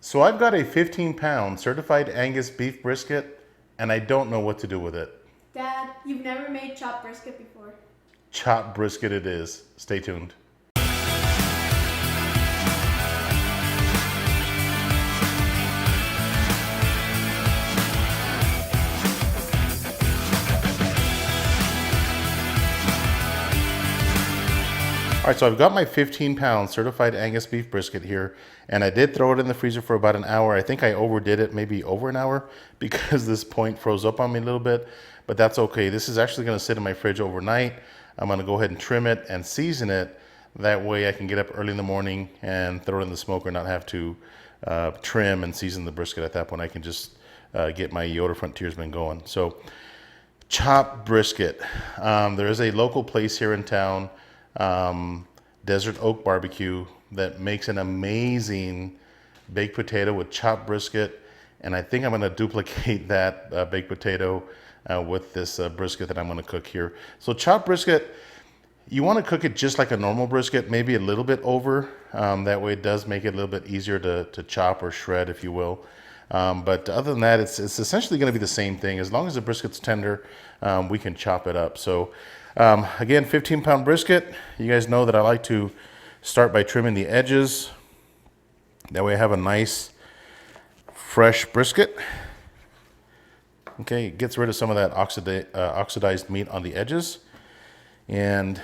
So I've got a 15-pound certified Angus beef brisket, and I don't know what to do with it. Dad, you've never made chopped brisket before. Chopped brisket it is. Stay tuned. All right, so I've got my 15-pound certified Angus beef brisket here, and I did throw it in the freezer for about an hour. I think I overdid it, maybe over an hour, because this point froze up on me a little bit, but that's okay. This is actually gonna sit in my fridge overnight. I'm gonna go ahead and trim it and season it. That way I can get up early in the morning and throw it in the smoker, not have to trim and season the brisket. At that point, I can just get my Yoder Frontiersman going. So, chopped brisket. There is a local place here in town, Desert Oak Barbecue, that makes an amazing baked potato with chopped brisket, and I think I'm going to duplicate that baked potato with this brisket that I'm going to cook here. So chopped brisket, you want to cook it just like a normal brisket, maybe a little bit over. That way it does make it a little bit easier to chop or shred, if you will. But other than that, it's essentially going to be the same thing. As long as the brisket's tender, we can chop it up. So again, 15-pound brisket. You guys know that I like to start by trimming the edges. That way I have a nice, fresh brisket. Okay, it gets rid of some of that oxidized meat on the edges. And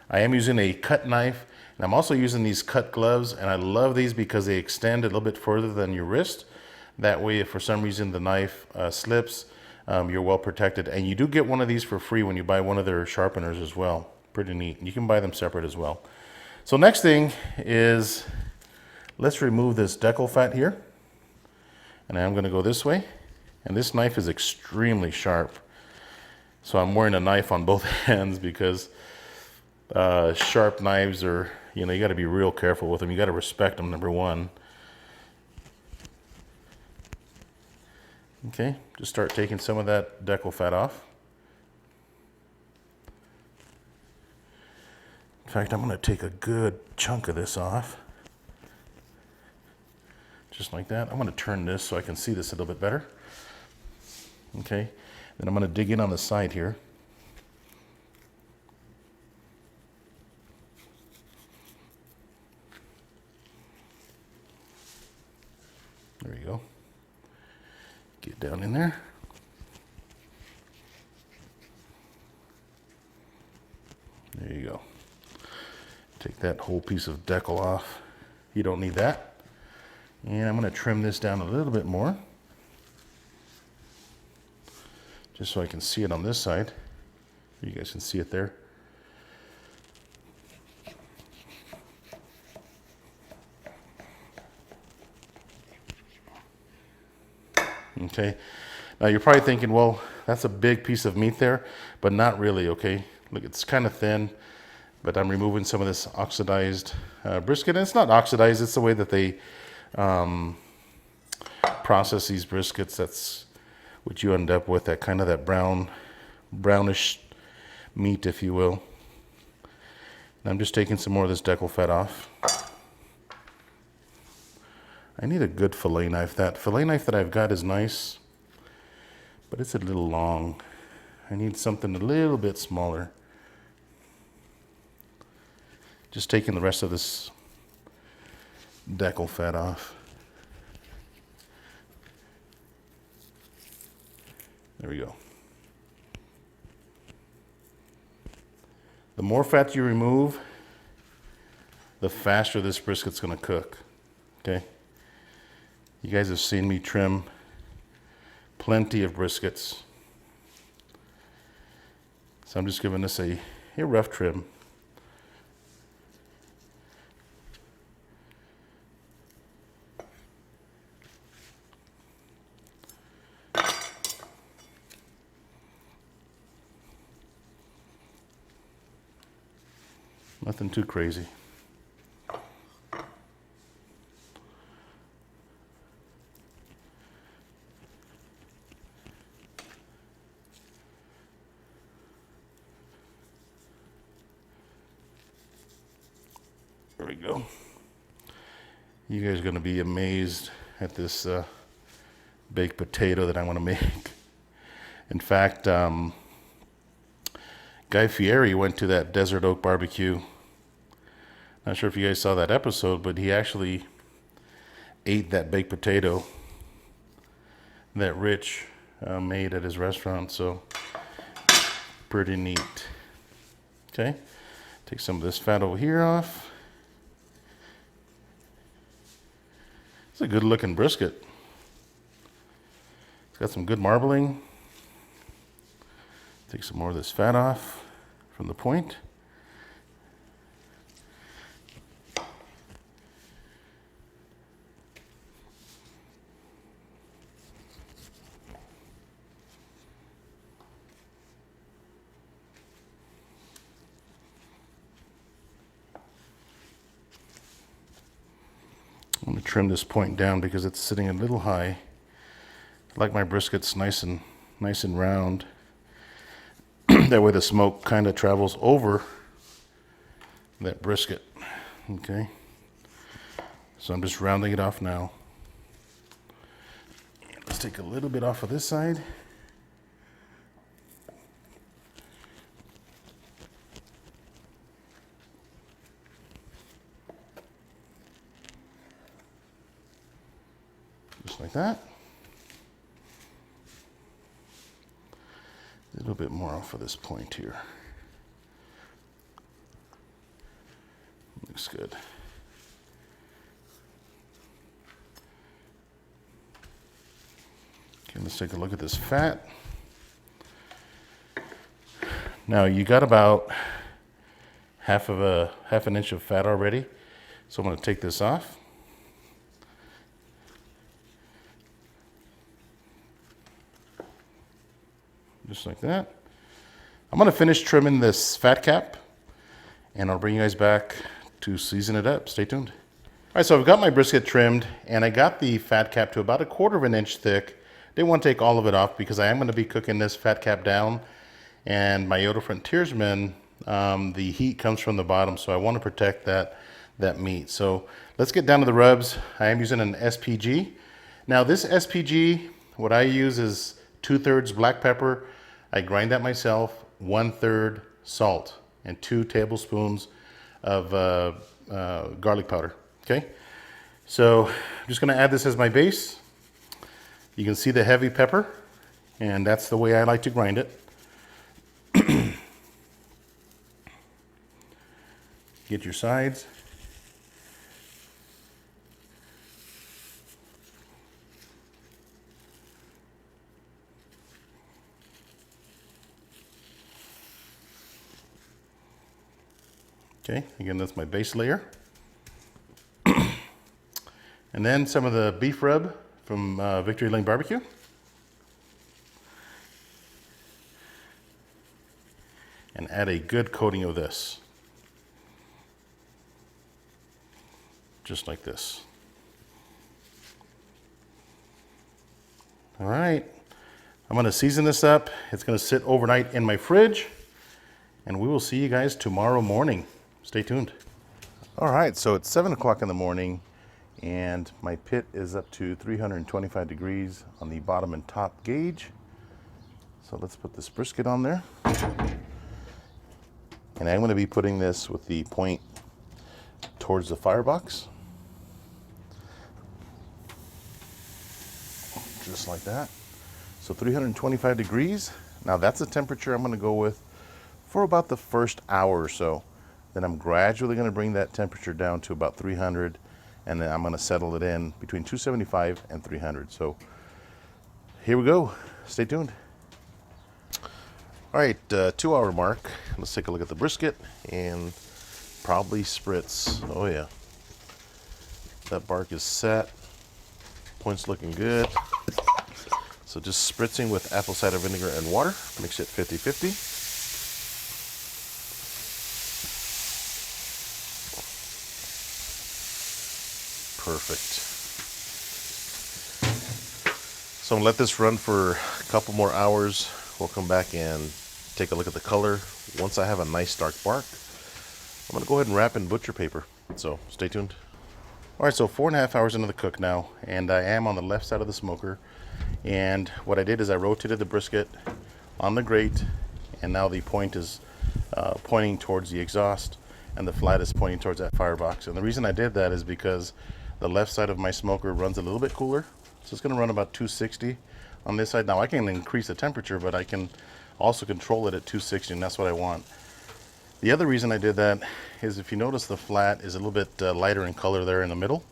I am using a cut knife, and I'm also using these cut gloves, and I love these because they extend a little bit further than your wrist. That way, if for some reason the knife slips, you're well protected. And you do get one of these for free when you buy one of their sharpeners as well. Pretty neat. You can buy them separate as well. So next thing is, let's remove this decal fat here. And I'm gonna go this way. And this knife is extremely sharp. So I'm wearing a knife on both hands because sharp knives are, you gotta be real careful with them. You gotta respect them, number one. Okay, just start taking some of that decal fat off. In fact, I'm going to take a good chunk of this off. Just like that. I'm going to turn this so I can see this a little bit better. Okay, then I'm going to dig in on the side here. There you go. Get down in there. There you go. Take that whole piece of decal off. You don't need that. And I'm going to trim this down a little bit more, just so I can see it on this side. You guys can see it there. Okay, now you're probably thinking, well, that's a big piece of meat there, but not really, okay? Look, it's kind of thin, but I'm removing some of this oxidized brisket. And it's not oxidized, it's the way that they process these briskets. That's what you end up with, that kind of that brownish meat, if you will. And I'm just taking some more of this decal fat off. I need a good fillet knife. That fillet knife that I've got is nice, but it's a little long. I need something a little bit smaller. Just taking the rest of this decal fat off. There we go. The more fat you remove, the faster this brisket's gonna cook, okay? You guys have seen me trim plenty of briskets. So I'm just giving this a rough trim. Nothing too crazy. There we go. You guys are going to be amazed at this baked potato that I want to make. In fact, Guy Fieri went to that Desert Oak barbecue. Not sure if you guys saw that episode, but he actually ate that baked potato that Rich made at his restaurant. So pretty neat. Okay, take some of this fat over here off. It's a good looking brisket. It's got some good marbling. Take some more of this fat off from the point. I'm going to trim this point down because it's sitting a little high. I like my briskets nice and round. That way the smoke kind of travels over that brisket. Okay. So I'm just rounding it off now. Let's take a little bit off of this side. Just like that. A little bit more off of this point here. Looks good. Okay, let's take a look at this fat. Now you got about half an inch of fat already. So I'm going to take this off. Just like that. I'm going to finish trimming this fat cap, and I'll bring you guys back to season it up. Stay tuned. All right, so I've got my brisket trimmed, and I got the fat cap to about 1/4 of an inch thick. Didn't want to take all of it off because I am going to be cooking this fat cap down, and my Yoder Frontiersman, the heat comes from the bottom, so I want to protect that meat. So let's get down to the rubs. I am using an SPG. Now this SPG, what I use is 2/3 black pepper. I grind that myself, 1/3 salt, and 2 tablespoons of garlic powder. Okay, so I'm just going to add this as my base. You can see the heavy pepper, and that's the way I like to grind it. Get your sides. Okay, again, that's my base layer. And then some of the beef rub from Victory Lane Barbecue. And add a good coating of this. Just like this. All right, I'm going to season this up. It's going to sit overnight in my fridge, and we will see you guys tomorrow morning. Stay tuned. All right, so it's 7 o'clock in the morning, and my pit is up to 325 degrees on the bottom and top gauge. So let's put this brisket on there. And I'm going to be putting this with the point towards the firebox. Just like that. So 325 degrees. Now that's the temperature I'm going to go with for about the first hour or so. Then I'm gradually going to bring that temperature down to about 300, and then I'm going to settle it in between 275 and 300. So here we go. Stay tuned. All right, 2 hour mark. Let's take a look at the brisket and probably spritz. Oh yeah. That bark is set. Point's looking good. So just spritzing with apple cider vinegar and water. Mix it 50-50. Perfect. So I'm gonna let this run for a couple more hours. We'll come back and take a look at the color. Once I have a nice dark bark, I'm gonna go ahead and wrap in butcher paper. So stay tuned. All right, so 4.5 hours into the cook now, and I am on the left side of the smoker. And what I did is I rotated the brisket on the grate, and now the point is pointing towards the exhaust, and the flat is pointing towards that firebox. And the reason I did that is because the left side of my smoker runs a little bit cooler, so it's going to run about 260 on this side. Now I can increase the temperature, but I can also control it at 260, and that's what I want. The other reason I did that is, if you notice, the flat is a little bit lighter in color there in the middle.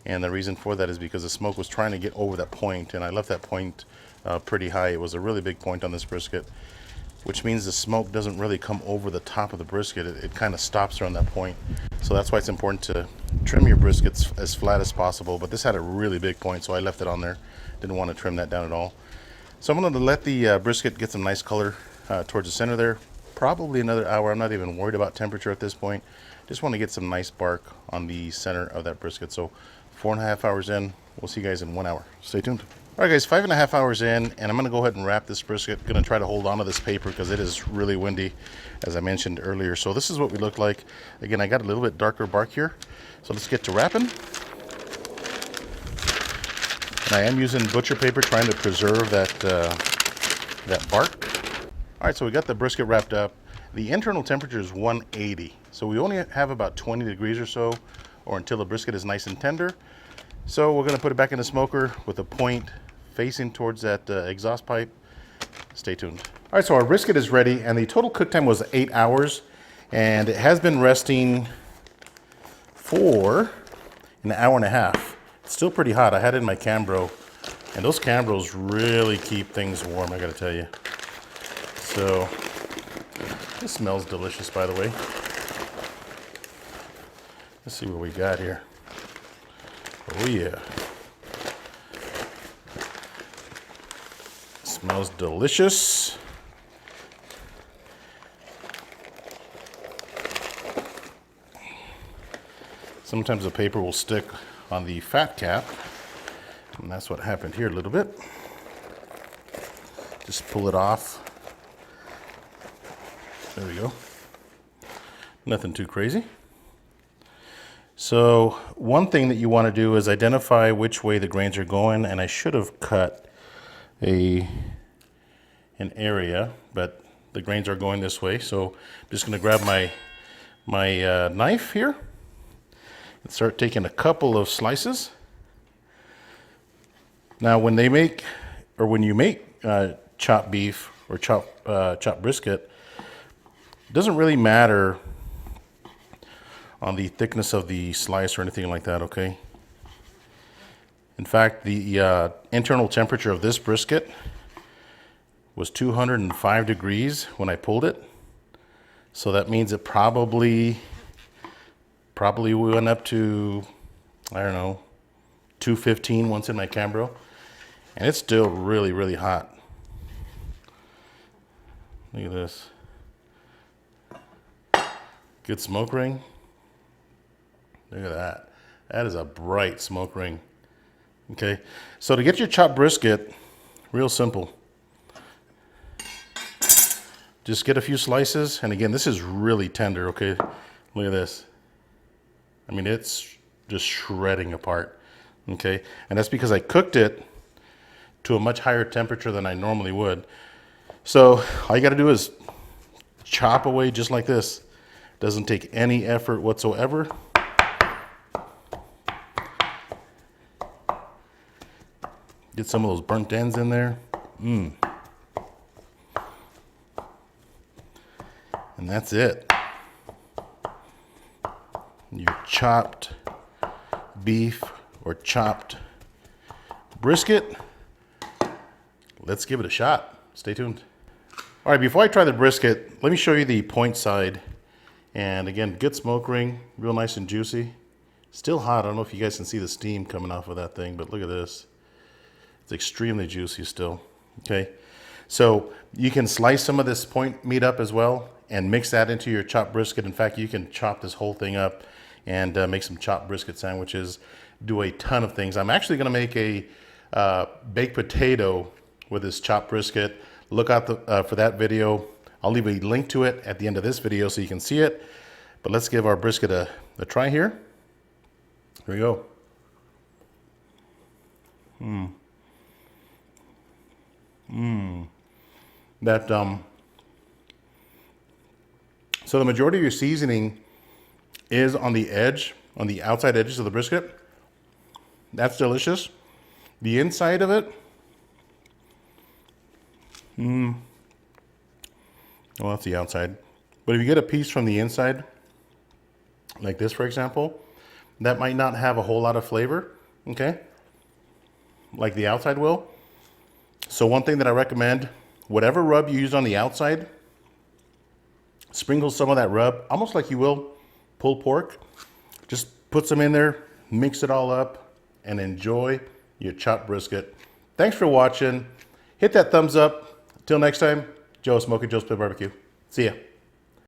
And the reason for that is because the smoke was trying to get over that point, and I left that point pretty high. It was a really big point on this brisket, which means the smoke doesn't really come over the top of the brisket. It kind of stops around that point. So that's why it's important to trim your briskets as flat as possible. But this had a really big point, so I left it on there. Didn't want to trim that down at all. So I'm going to let the brisket get some nice color towards the center there. Probably another hour. I'm not even worried about temperature at this point. Just want to get some nice bark on the center of that brisket. So 4.5 hours in, we'll see you guys in 1 hour. Stay tuned. All right, guys, 5.5 hours in, and I'm going to go ahead and wrap this brisket. Going to try to hold on to this paper because it is really windy, as I mentioned earlier. So this is what we look like. Again, I got a little bit darker bark here. So let's get to wrapping. And I am using butcher paper, trying to preserve that bark. All right, so we got the brisket wrapped up. The internal temperature is 180. So we only have about 20 degrees or so, or until the brisket is nice and tender. So we're gonna put it back in the smoker with a point facing towards that exhaust pipe. Stay tuned. All right, so our brisket is ready, and the total cook time was 8 hours, and it has been resting for an hour and a half. It's still pretty hot. I had it in my Cambro, and those Cambros really keep things warm, I gotta tell you. So, this smells delicious, by the way. Let's see what we got here. Oh yeah. Smells delicious. Sometimes the paper will stick on the fat cap, and that's what happened here a little bit. Just pull it off. There we go. Nothing too crazy. So one thing that you want to do is identify which way the grains are going, and I should have cut an area, but the grains are going this way. So I'm just going to grab my knife here and start taking a couple of slices. Now when you make chopped beef or chopped brisket, it doesn't really matter on the thickness of the slice or anything like that, okay? In fact, the internal temperature of this brisket was 205 degrees when I pulled it. So that means it probably went up to, I don't know, 215 once in my Cambro. And it's still really, really hot. Look at this. Good smoke ring. Look at that. That is a bright smoke ring. Okay, so to get your chopped brisket, real simple. Just get a few slices, and again, this is really tender, okay? Look at this. I mean, it's just shredding apart, okay? And that's because I cooked it to a much higher temperature than I normally would. So all you gotta do is chop away just like this. Doesn't take any effort whatsoever. Get some of those burnt ends in there. And that's it. Your chopped beef or chopped brisket. Let's give it a shot. Stay tuned. All right, before I try the brisket, let me show you the point side. And again, good smoke ring, real nice and juicy. Still hot. I don't know if you guys can see the steam coming off of that thing, but look at this. It's extremely juicy still. Okay, so you can slice some of this point meat up as well and mix that into your chopped brisket. In fact, you can chop this whole thing up and make some chopped brisket sandwiches. Do a ton of things. I'm actually going to make a baked potato with this chopped brisket. Look out for that video. I'll leave a link to it at the end of this video so you can see it. But let's give our brisket a try here. There you go. That so the majority of your seasoning is on the edge, on the outside edges of the brisket. That's delicious. The inside of it, well, that's the outside. But if you get a piece from the inside, like this, for example, that might not have a whole lot of flavor, okay? Like the outside will. So one thing that I recommend, whatever rub you use on the outside, sprinkle some of that rub, almost like you will pulled pork. Just put some in there, mix it all up, and enjoy your chopped brisket. Thanks for watching. Hit that thumbs up. Till next time, Joe, Smokin Joe's Pit Barbecue. See ya.